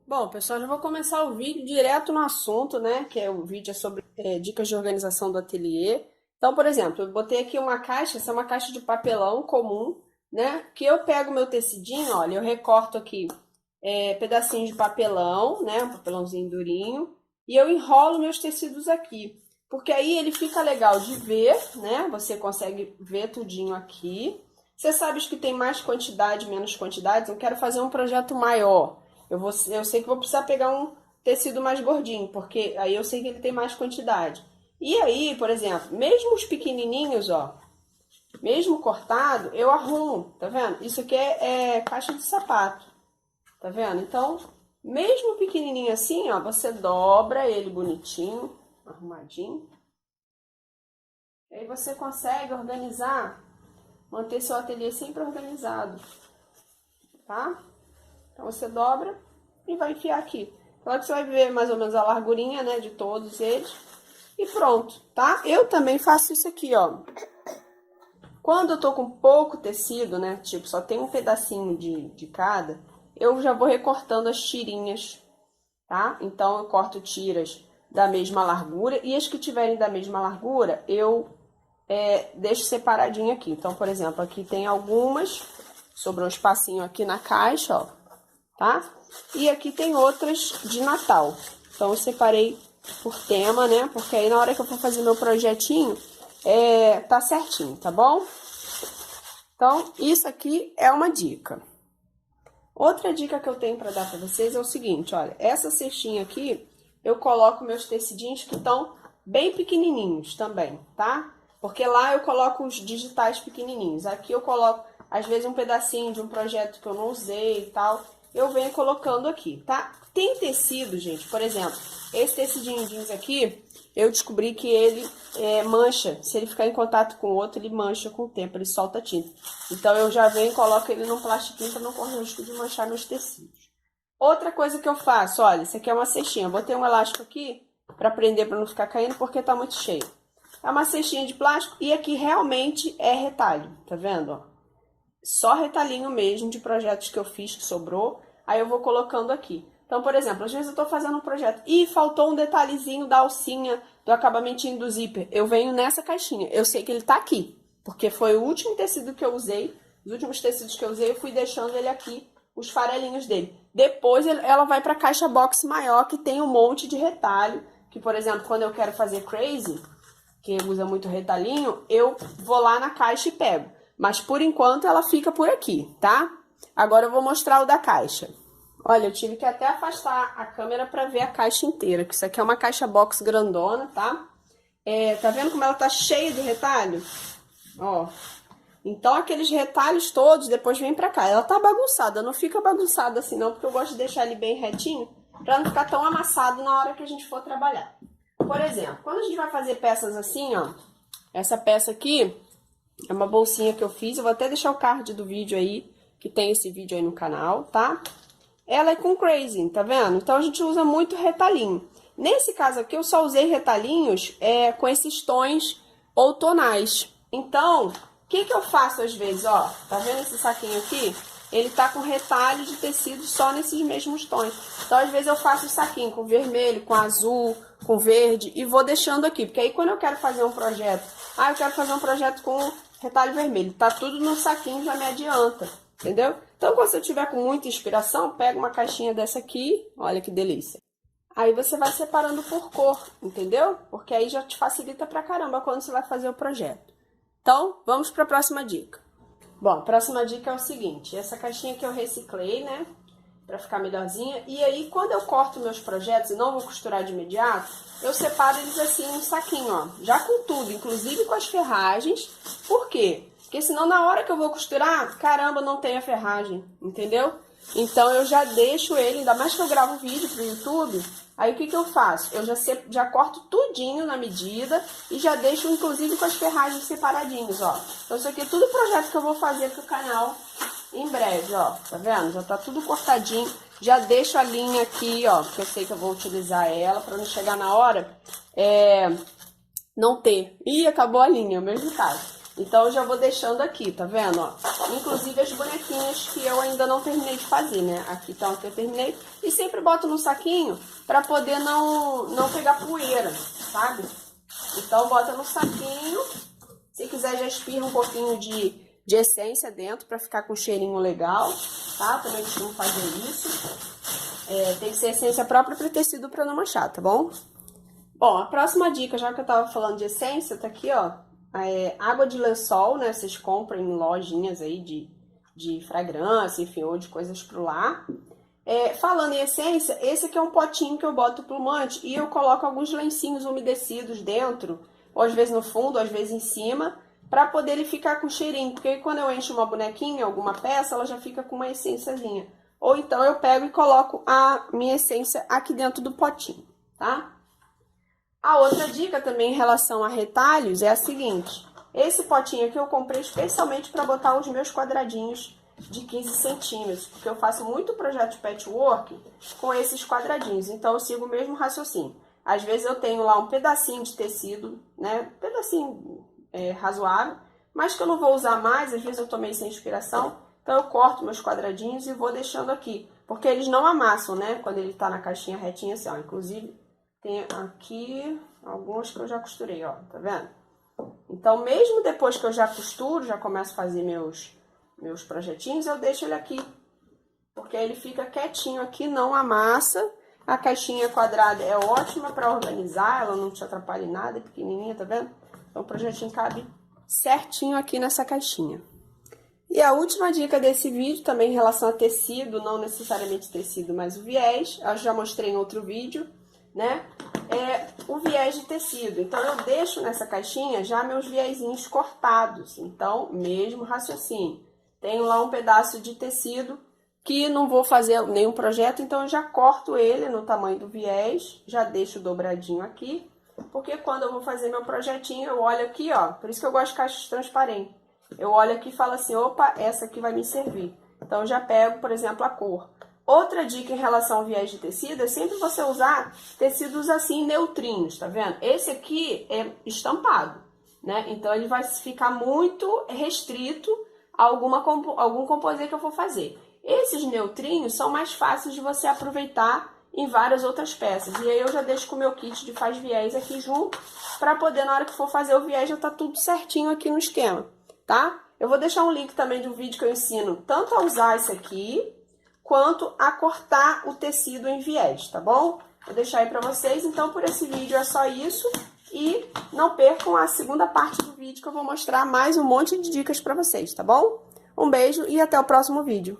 Bom, pessoal, já vou começar o vídeo direto no assunto, né? Que é o vídeo é sobre dicas de organização do ateliê. Então, por exemplo, eu botei aqui uma caixa, essa é uma caixa de papelão comum, né? Que eu pego meu tecidinho, olha, eu recorto aqui pedacinhos de papelão, né? Um papelãozinho durinho, e eu enrolo meus tecidos aqui. Porque aí ele fica legal de ver, né? Você consegue ver tudinho aqui. Você sabe que tem mais quantidade, menos quantidade. Eu quero fazer um projeto maior. Eu sei que vou precisar pegar um tecido mais gordinho, porque aí eu sei que ele tem mais quantidade. E aí, por exemplo, mesmo os pequenininhos, ó, mesmo cortado, eu arrumo, tá vendo? Isso aqui é caixa de sapato, tá vendo? Então, mesmo pequenininho assim, ó, você dobra ele bonitinho, arrumadinho. E aí você consegue organizar, manter seu ateliê sempre organizado, tá? Então você dobra e vai enfiar aqui. Claro que você vai ver mais ou menos a largurinha, né, de todos eles. E pronto, tá? Eu também faço isso aqui, ó. Quando eu tô com pouco tecido, né, tipo, só tem um pedacinho de cada, eu já vou recortando as tirinhas, tá? Então eu corto tiras da mesma largura e as que tiverem da mesma largura, eu deixo separadinho aqui. Então, por exemplo, aqui tem algumas, sobrou um espacinho aqui na caixa, ó, tá? E aqui tem outras de Natal. Então, eu separei por tema, né? Porque aí na hora que eu for fazer meu projetinho, tá certinho, tá bom? Então, isso aqui é uma dica. Outra dica que eu tenho para dar para vocês é o seguinte, olha, essa cestinha aqui, eu coloco meus tecidinhos que estão bem pequenininhos também, tá? Porque lá eu coloco os digitais pequenininhos. Aqui eu coloco, às vezes, um pedacinho de um projeto que eu não usei e tal. Eu venho colocando aqui, tá? Tem tecido, gente, por exemplo, esse tecidinho jeans aqui, eu descobri que ele mancha. Se ele ficar em contato com o outro, ele mancha com o tempo, ele solta tinta. Então, eu já venho e coloco ele num plastiquinho para não correr o risco de manchar meus tecidos. Outra coisa que eu faço, olha, isso aqui é uma cestinha. Eu botei um elástico aqui para prender, para não ficar caindo, porque tá muito cheio. É uma cestinha de plástico e aqui realmente é retalho, tá vendo? Ó? Só retalhinho mesmo de projetos que eu fiz, que sobrou, aí eu vou colocando aqui. Então, por exemplo, às vezes eu tô fazendo um projeto e faltou um detalhezinho da alcinha, do acabamentinho do zíper. Eu venho nessa caixinha, eu sei que ele tá aqui, porque foi o último tecido que eu usei, os últimos tecidos que eu usei, eu fui deixando ele aqui, os farelinhos dele. Depois ela vai pra caixa box maior, que tem um monte de retalho, que, por exemplo, quando eu quero fazer crazy, que usa muito retalhinho, eu vou lá na caixa e pego. Mas por enquanto ela fica por aqui, tá? Agora eu vou mostrar o da caixa. Olha, eu tive que até afastar a câmera para ver a caixa inteira, que isso aqui é uma caixa box grandona, tá? Tá vendo como ela tá cheia de retalho? Ó. Então aqueles retalhos todos depois vem pra cá. Ela tá bagunçada, não fica bagunçada assim não, porque eu gosto de deixar ele bem retinho, pra não ficar tão amassado na hora que a gente for trabalhar. Por exemplo, quando a gente vai fazer peças assim, ó, essa peça aqui é uma bolsinha que eu fiz, eu vou até deixar o card do vídeo aí, que tem esse vídeo aí no canal, tá? Ela é com crazy, tá vendo? Então a gente usa muito retalhinho. Nesse caso aqui eu só usei retalhinhos com esses tons outonais. Então, o que eu faço às vezes, ó? Tá vendo esse saquinho aqui? Ele tá com retalho de tecido só nesses mesmos tons. Então, às vezes eu faço o saquinho com vermelho, com azul, com verde e vou deixando aqui. Porque aí quando eu quero fazer um projeto, eu quero fazer um projeto com retalho vermelho. Tá tudo no saquinho, já me adianta, entendeu? Então, quando você tiver com muita inspiração, pega uma caixinha dessa aqui, olha que delícia. Aí você vai separando por cor, entendeu? Porque aí já te facilita pra caramba quando você vai fazer o projeto. Então, vamos para a próxima dica. Bom, a próxima dica é o seguinte, essa caixinha que eu reciclei, né, pra ficar melhorzinha, e aí quando eu corto meus projetos e não vou costurar de imediato, eu separo eles assim em um saquinho, ó, já com tudo, inclusive com as ferragens. Por quê? Porque senão na hora que eu vou costurar, caramba, não tem a ferragem, entendeu? Então eu já deixo ele, ainda mais que eu gravo vídeo pro YouTube, aí o que eu faço? Eu já corto tudinho na medida e já deixo inclusive com as ferragens separadinhos, ó. Então isso aqui é tudo projeto que eu vou fazer pro canal em breve, ó. Tá vendo? Já tá tudo cortadinho. Já deixo a linha aqui, ó, porque eu sei que eu vou utilizar ela pra não chegar na hora, não ter. Ih, acabou a linha, é o mesmo caso. Então eu já vou deixando aqui, tá vendo, ó? Inclusive as bonequinhas que eu ainda não terminei de fazer, né? Aqui tá o que eu terminei. E sempre boto no saquinho pra poder não pegar poeira, sabe? Então bota no saquinho. Se quiser já espirra um pouquinho de essência dentro pra ficar com um cheirinho legal, tá? Também costumo fazer isso. Tem que ser essência própria para tecido para não manchar, tá bom? Bom, a próxima dica, já que eu tava falando de essência, tá aqui, ó. Água de lençol, né? Vocês compram em lojinhas aí de fragrância, enfim, ou de coisas pro lar. Falando em essência, esse aqui é um potinho que eu boto plumante e eu coloco alguns lencinhos umedecidos dentro, ou às vezes no fundo, ou às vezes em cima, para poder ele ficar com cheirinho, porque quando eu encho uma bonequinha, alguma peça, ela já fica com uma essênciazinha. Ou então eu pego e coloco a minha essência aqui dentro do potinho, tá? A outra dica também em relação a retalhos é a seguinte. Esse potinho aqui eu comprei especialmente para botar os meus quadradinhos de 15 centímetros, porque eu faço muito projeto de patchwork com esses quadradinhos, então eu sigo o mesmo raciocínio. Às vezes eu tenho lá um pedacinho de tecido, né, um pedacinho razoável, mas que eu não vou usar mais, às vezes eu tô meio sem inspiração, então eu corto meus quadradinhos e vou deixando aqui, porque eles não amassam, né, quando ele tá na caixinha retinha assim, ó, inclusive tem aqui alguns que eu já costurei, ó, tá vendo? Então, mesmo depois que eu já costuro, já começo a fazer meus projetinhos, eu deixo ele aqui. Porque ele fica quietinho aqui, não amassa. A caixinha quadrada é ótima para organizar, ela não te atrapalha em nada, é pequenininha, tá vendo? Então, o projetinho cabe certinho aqui nessa caixinha. E a última dica desse vídeo, também em relação a tecido, não necessariamente tecido, mas o viés, eu já mostrei em outro vídeo, né? O viés de tecido. Então, eu deixo nessa caixinha já meus viezinhos cortados. Então, mesmo raciocínio. Tenho lá um pedaço de tecido que não vou fazer nenhum projeto, então eu já corto ele no tamanho do viés, já deixo dobradinho aqui, porque quando eu vou fazer meu projetinho, eu olho aqui, ó, por isso que eu gosto de caixas transparentes. Eu olho aqui e falo assim, opa, essa aqui vai me servir. Então, eu já pego, por exemplo, a cor. Outra dica em relação ao viés de tecido é sempre você usar tecidos assim neutrinhos, tá vendo? Esse aqui é estampado, né? Então ele vai ficar muito restrito a algum composê que eu for fazer. Esses neutrinhos são mais fáceis de você aproveitar em várias outras peças. E aí eu já deixo com o meu kit de faz viés aqui junto, para poder na hora que for fazer o viés já tá tudo certinho aqui no esquema, tá? Eu vou deixar um link também de um vídeo que eu ensino tanto a usar esse aqui, quanto a cortar o tecido em viés, tá bom? Vou deixar aí pra vocês, então por esse vídeo é só isso. E não percam a segunda parte do vídeo que eu vou mostrar mais um monte de dicas pra vocês, tá bom? Um beijo e até o próximo vídeo.